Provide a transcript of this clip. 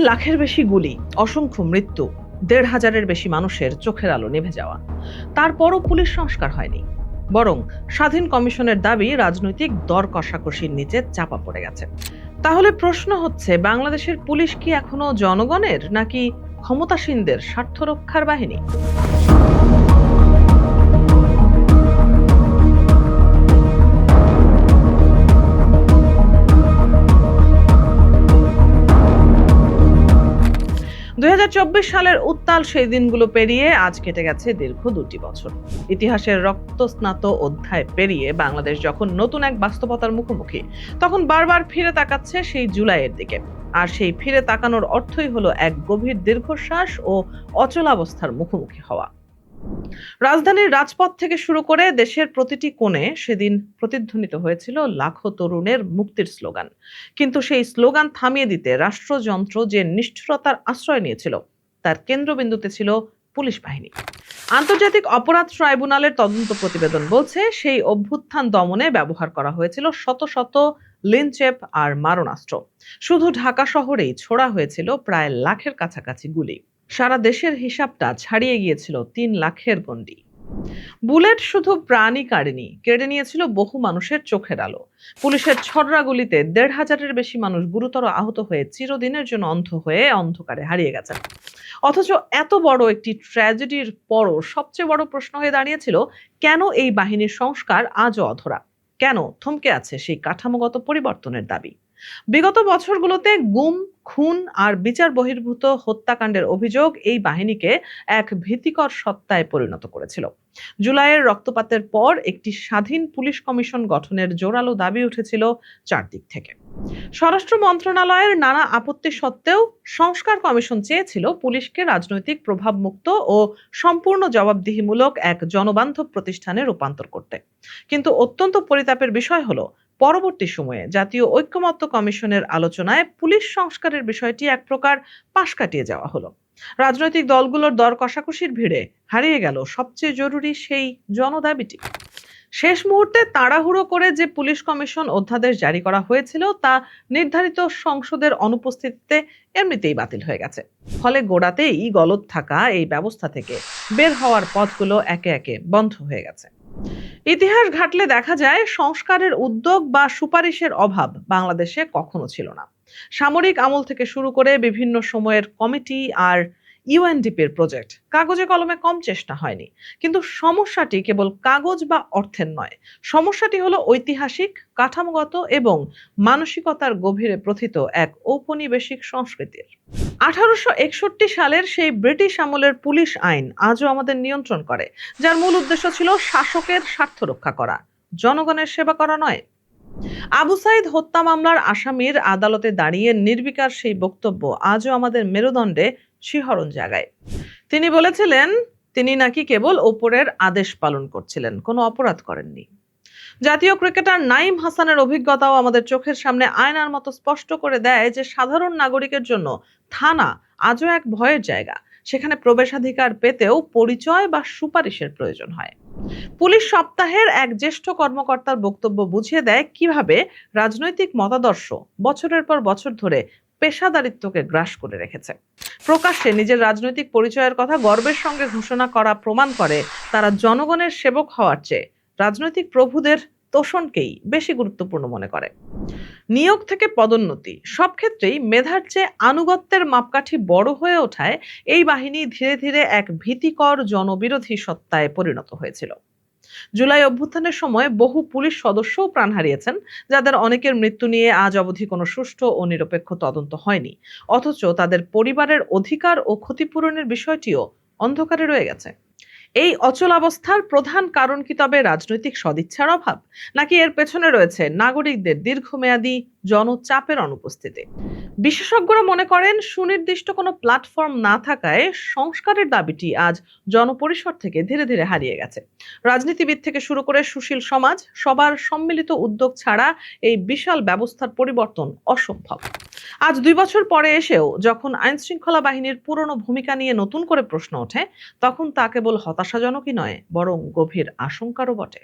লাখের বেশি গুলি, অসংখ্য মৃত্যু, ১,৫০০-এর বেশি মানুষের চোখের আলো নিভে যাওয়া। তারপরও পুলিশ সংস্কার হয়নি, বরং স্বাধীন কমিশনের দাবি রাজনৈতিক দর কষাকষির নিচে চাপা পড়ে গেছে। তাহলে প্রশ্ন হচ্ছে, বাংলাদেশের পুলিশ কি এখনো জনগণের নাকি ক্ষমতাসীনদের স্বার্থ রক্ষার বাহিনী? ২০২৪ সালের উত্তাল সেই দিনগুলো পেরিয়ে আজ কেটে গেছে দীর্ঘ ২টি বছর। ইতিহাসের রক্তস্নাত অধ্যায় পেরিয়ে বাংলাদেশ যখন নতুন এক বাস্তবতার মুখোমুখি, তখন বারবার ফিরে তাকাচ্ছে সেই জুলাইয়ের দিকে। আর সেই ফিরে তাকানোর অর্থই হলো এক গভীর দীর্ঘশ্বাস ও অচলাবস্থার মুখোমুখি হওয়া। রাজধানীর রাজপথ থেকে শুরু করে দেশের প্রতিটি কোণে সেদিন প্রতিধ্বনিত হয়েছিল লাখো তরুণের মুক্তির স্লোগান। কিন্তু সেই স্লোগান থামিয়ে দিতে রাষ্ট্রযন্ত্র যে নিষ্ঠুরতার আশ্রয় নিয়েছিল, তার কেন্দ্রবিন্দুতে ছিল পুলিশ বাহিনী। আন্তর্জাতিক অপরাধ ট্রাইব্যুনালের তদন্ত প্রতিবেদন বলছে, সেই অভ্যুত্থান দমনে ব্যবহার করা হয়েছিল শত শত লিঞ্চেপ আর মারণাস্ত্র। শুধু ঢাকা শহরেই ছোড়া হয়েছিল প্রায় লাখের কাছাকাছি গুলি। সারা দেশের হিসাবটা ছাড়িয়ে গিয়েছিল ৩ লাখের গণ্ডি। বুলেট শুধু প্রাণই কাড়েনি, কেড়ে নিয়েছিল বহু মানুষের চোখের আলো। পুলিশের ছররা গুলিতে ১,৫০০-এর বেশি মানুষ গুরুতর আহত হয়ে চিরদিনের জন্য অন্ধ হয়ে অন্ধকারে হারিয়ে গেছেন। অথচ এত বড় একটি ট্র্যাজেডির পরও সবচেয়ে বড় প্রশ্ন হয়ে দাঁড়িয়েছিল, কেন এই বাহিনীর সংস্কার আজও অধরা? কেন থমকে আছে সেই কাঠামোগত পরিবর্তনের দাবি? বিগত বছরগুলোতে গুম, খুন আর বিচার বহির্ভূত হত্যাকাণ্ডের অভিযোগ এই বাহিনীকে এক ভীতিকর সত্তায় পরিণত করেছিল। জুলাইয়ের রক্তপাতের পর একটি স্বাধীন পুলিশ কমিশন গঠনের জোরালো দাবি উঠেছিল চারদিক থেকে। স্বরাষ্ট্র মন্ত্রণালয়ের নানা আপত্তি সত্ত্বেও সংস্কার কমিশন চেয়েছিল পুলিশকে রাজনৈতিক প্রভাবমুক্ত ও সম্পূর্ণ জবাবদিহিমূলক এক জনবান্ধব প্রতিষ্ঠানে রূপান্তর করতে। কিন্তু অত্যন্ত পরিতাপের বিষয় হলো, পরবর্তী সময়ে জাতীয় ঐক্যমত্য কমিশনের আলোচনায় পুলিশ সংস্কারের বিষয়টি এক প্রকার পাশ কাটিয়ে যাওয়া হলো। রাজনৈতিক দলগুলোর দর কষাকষির ভিড়ে হারিয়ে গেল সবচেয়ে জরুরি সেই জনদাবিটি। শেষ মুহূর্তে তাড়াহুড়ো করে যে পুলিশ কমিশন অধ্যাদেশ জারি করা হয়েছিল, তা নির্ধারিত সংসদের অনুপস্থিতিতে এমনিতেই বাতিল হয়ে গেছে। ফলে গোড়াতেই গলদ থাকা এই ব্যবস্থা থেকে বের হওয়ার পথগুলো একে একে বন্ধ হয়ে গেছে। ইতিহাস ঘাটলে দেখা যায়, সংস্কারের উদ্যোগ বা সুপারিশের অভাব বাংলাদেশে কখনো ছিল না। সামরিক আমল থেকে শুরু করে বিভিন্ন সময়ের কমিটি আর ইউএনডিপির প্রজেক্ট, কাগজে কলমে কম চেষ্টা হয়নি। কিন্তু সমস্যাটি কেবল কাগজ বা অর্থের নয়, সমস্যাটি হলো ঐতিহাসিক, কাঠামোগত এবং মানসিকতার গভীরে প্রথিত এক ঔপনিবেশিক সংস্কৃতির। ১৮৬১ সালের সেই ব্রিটিশ আমলের পুলিশ আইন আজও আমাদের নিয়ন্ত্রণ করে, যার মূল উদ্দেশ্য ছিল শাসকের স্বার্থ রক্ষা করা, জনগণের সেবা করা নয়। আবু সাইদ হত্যা মামলার আসামির আদালতে দাঁড়িয়ে নির্বিকার সেই বক্তব্য আজও আমাদের মেরুদণ্ডে শিহরণ জাগায়। তিনি বলেছিলেন, তিনি নাকি কেবল ওপরের আদেশ পালন করছিলেন, কোনো অপরাধ করেননি। জাতীয় ক্রিকেটার নাঈম হাসানের অভিজ্ঞতাও আমাদের চোখের সামনে আয়নার মতো স্পষ্ট করে দেয় যে সাধারণ নাগরিকের জন্য থানা আজও এক ভয়ের জায়গা। সেখানে প্রবেশাধিকার পেতেও পরিচয় বা সুপারিশের প্রয়োজন হয়। পুলিশ সপ্তাহের এক জ্যেষ্ঠ কর্মকর্তার বক্তব্য বুঝিয়ে দেয় কিভাবে রাজনৈতিক মতাদর্শ বছরের পর বছর ধরে পেশাদারিত্বকে গ্রাস করে রেখেছে। প্রকাশ্যে নিজের রাজনৈতিক পরিচয়ের কথা গর্বের সঙ্গে ঘোষণা করা প্রমাণ করে, তারা জনগণের সেবক হওয়ার চেয়ে রাজনৈতিক প্রভুদের তোষণকেই বেশি গুরুত্বপূর্ণ মনে করে। নিয়োগ থেকে পদোন্নতি, সব ক্ষেত্রেই মেধার চেয়ে আনুগত্যের মাপকাঠি বড় হয়ে ওঠায় এই বাহিনী ধীরে ধীরে এক ভীতিকর জনবিরোধী সত্তায় পরিণত হয়েছিল। জুলাই অভ্যুত্থানের সময় বহু পুলিশ সদস্যও প্রাণ হারিয়েছেন, যাদের অনেকের মৃত্যু নিয়ে আজ অবধি কোনো সুষ্ঠু ও নিরপেক্ষ তদন্ত হয়নি। অথচ তাদের পরিবারের অধিকার ও ক্ষতিপূরণের বিষয়টিও অন্ধকারে রয়ে গেছে। এই অচলাবস্থার প্রধান কারণ কি তবে রাজনৈতিক সদিচ্ছার অভাব, নাকি এর পেছনে রয়েছে নাগরিকদের দীর্ঘমেয়াদী জনচাপের অনুপস্থিতি? বিশেষজ্ঞরা মনে করেন, সুনির্দিষ্ট কোনো প্ল্যাটফর্ম না থাকায় সংস্কারের দাবিটি আজ জনপরিসর থেকে ধীরে ধীরে হারিয়ে গেছে। রাজনীতিবিদ থেকে শুরু করে সুশীল সমাজ, সবার সম্মিলিত উদ্যোগ ছাড়া এই বিশাল ব্যবস্থার পরিবর্তন অসম্ভব। আজ ২ বছর পরে এসেও যখন আইন শৃঙ্খলা বাহিনীর পুরনো ভূমিকা নিয়ে নতুন করে প্রশ্ন ওঠে, তখন তা কেবল হতাশাজনকই নয়, বরং গভীর আশঙ্কারও বটে।